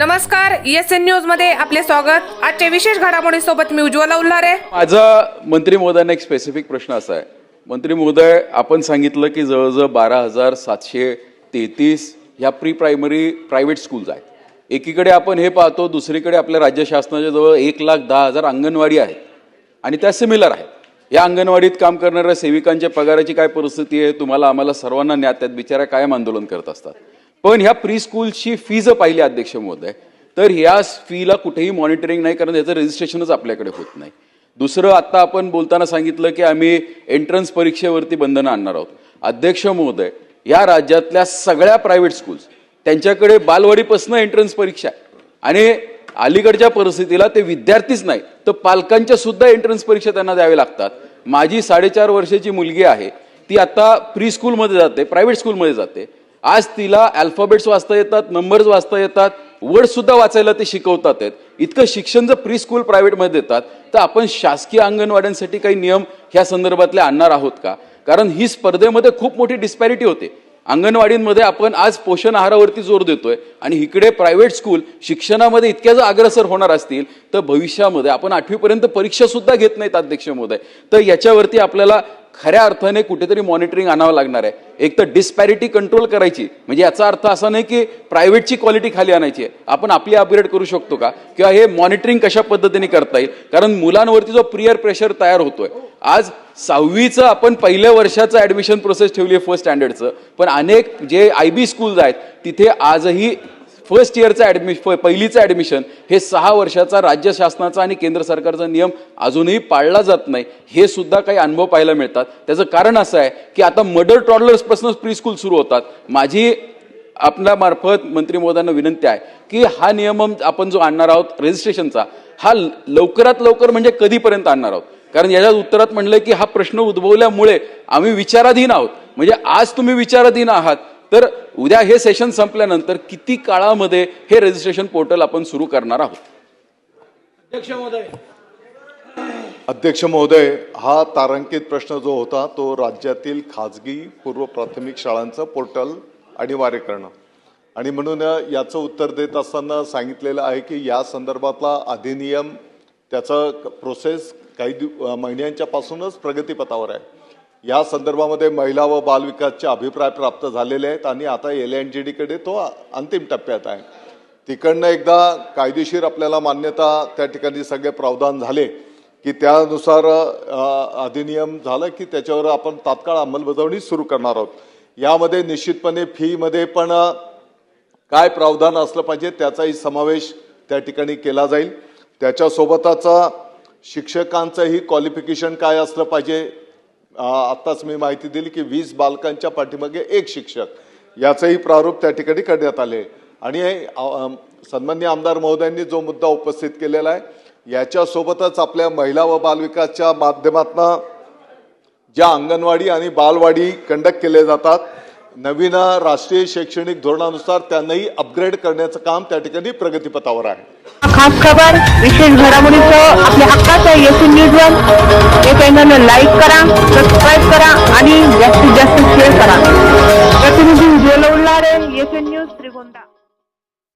नमस्कार, ESN news मध्ये आपले स्वागत। आजच्या विशेष घडामोडीसोबत मी उज्ज्वला उल्हारे। माझा मंत्री महोदयांना एक स्पेसिफिक प्रश्न असा आहे। मंत्री महोदय, आपण सांगितलं की जवळजवळ 12,733 ह्या प्री प्रायमरी प्रायव्हेट स्कूल्स आहेत। एकीकडे आपण हे पाहतो, दुसरीकडे आपल्या राज्य शासनाच्या जवळ 1,10,000 अंगणवाडी आहेत आणि त्या सिमिलर आहेत। या अंगणवाडीत काम करणाऱ्या सेविकांच्या पगाराची काय परिस्थिती आहे तुम्हाला आम्हाला सर्वांना ज्ञात आहे। बिचारा कायम आंदोलन करत असतात। पण ह्या प्री स्कूलची फीज पाहिली अध्यक्ष महोदय तर ह्या फीला कुठेही मॉनिटरिंग नाही, कारण याचं रजिस्ट्रेशनच आपल्याकडे होत नाही। दुसरं, आता आपण बोलताना सांगितलं की आम्ही एंट्रन्स परीक्षेवरती बंधनं आणणार आहोत। अध्यक्ष महोदय, या राज्यातल्या सगळ्या प्रायव्हेट स्कूल्स त्यांच्याकडे बालवाडीपासून एंट्रन्स परीक्षा आहे आणि अलीकडच्या परिस्थितीला ते विद्यार्थीच नाही तर पालकांच्या सुद्धा एंट्रन्स परीक्षा त्यांना द्यावी लागतात। माझी 4.5 वर्षाची मुलगी आहे, ती आता प्री स्कूलमध्ये जाते, प्रायव्हेट स्कूलमध्ये जाते। आज तिला अल्फाबेट्स वाचता येतात, नंबर्स वाचता येतात, वर्ड सुद्धा वाचायला ते शिकवतात आहेत। इतकं शिक्षण जर प्री स्कूल प्रायव्हेटमध्ये देतात तर आपण शासकीय अंगणवाड्यांसाठी काही नियम ह्या संदर्भातले आणणार आहोत का? कारण ही स्पर्धेमध्ये खूप मोठी डिस्पॅरिटी होते। अंगणवाडींमध्ये आपण आज पोषण आहारावरती जोर देतोय आणि इकडे प्रायव्हेट स्कूल शिक्षणामध्ये इतक्या जर अग्रेसर होणार असतील तर भविष्यामध्ये आपण 8वी पर्यंत परीक्षा सुद्धा घेत नाहीत अध्यक्ष महोदय। तर याच्यावरती आपल्याला खऱ्या अर्थाने कुठेतरी मॉनिटरिंग आणावं लागणार आहे। एक तर डिस्पॅरिटी कंट्रोल करायची, म्हणजे याचा अर्थ असा नाही की प्रायव्हेटची क्वालिटी खाली आणायची आहे, आपण आपली अपग्रेड करू शकतो का, किंवा हे मॉनिटरिंग कशा पद्धतीने करता येईल? कारण मुलांवरती जो पियर प्रेशर तयार होतोय, आज 6वीचं आपण पहिल्या वर्षाचं ऍडमिशन प्रोसेस ठेवली आहे फर्स्ट स्टँडर्डचं, पण अनेक जे IB स्कूल्स आहेत तिथे आजही फर्स्ट इयरचं पहिलीचं ऍडमिशन हे 6 वर्षाचा राज्य शासनाचा आणि केंद्र सरकारचा नियम अजूनही पाळला जात नाही। हे सुद्धा काही अनुभव पाहायला मिळतात। त्याचं कारण असं आहे की आता मदर टॉडलर्स पासूनच प्री स्कूल सुरू होतात। माझी आपल्या मार्फत मंत्री महोदयांना विनंती आहे की हा नियम आपण जो आणणार आहोत रजिस्ट्रेशनचा, हा लवकरात लवकर म्हणजे कधीपर्यंत आणणार आहोत? कारण याच्यात उत्तरात म्हणलंय की हा प्रश्न उद्भवल्यामुळे आम्ही विचाराधीन आहोत। म्हणजे आज तुम्ही विचाराधीन आहात तर उद्या हे सेशन संपल्यानंतर किती काळामध्ये हे रजिस्ट्रेशन पोर्टल आपण सुरू करणार आहोत? अध्यक्ष महोदय, हा तारांकित प्रश्न जो होता तो राज्यातील खाजगी पूर्व प्राथमिक शाळांचं पोर्टल अनिवार्य करणं, आणि म्हणून याचं उत्तर देत असताना सांगितलेलं आहे की या संदर्भातला अधिनियम त्याचा प्रोसेस काही महिन्यांच्या पासूनच प्रगतीपथावर आहे। या संदर्भामध्ये महिला व बालविकासचे अभिप्राय प्राप्त झालेले आहेत आणि आता LNGD कडे तो अंतिम टप्प्यात आहे। तिकडनं एकदा कायदेशीर आपल्याला मान्यता त्या ठिकाणी सगळे प्रावधान झाले की त्यानुसार अधिनियम झालं की त्याच्यावर आपण तात्काळ अंमलबजावणी सुरू करणार आहोत। यामध्ये निश्चितपणे फीमध्ये पण काय प्रावधान असलं पाहिजे त्याचाही समावेश त्या ठिकाणी केला जाईल। त्याच्यासोबतच शिक्षकांचंही क्वालिफिकेशन काय असलं पाहिजे, आत्ताच मी माहिती दिली की 20 बालकांच्या पाठीमागे 1 शिक्षक, याचंही प्रारूप त्या ठिकाणी करण्यात आले। आणि सन्माननीय आमदार महोदयांनी जो मुद्दा उपस्थित केलेला आहे याच्यासोबतच आपल्या महिला व बालविकासच्या माध्यमातून ज्या अंगणवाडी आणि बालवाडी कंडक्ट केले जातात, नवीन राष्ट्रीय शैक्षणिक धोरणानुसार त्यांनाही अपग्रेड करण्याचं काम त्या ठिकाणी प्रगतीपथावर आहे। खास खबर, विशेष घडामोडीचं आपल्या हक्काचं ESN न्यूजवर हे चॅनल लाईक करा, सबस्क्राईब करा आणि जास्तीत जास्त शेअर करा। प्रतिनिधी उज्ज्वला उल्हारे, ESN न्यूज, श्रीगोंदा।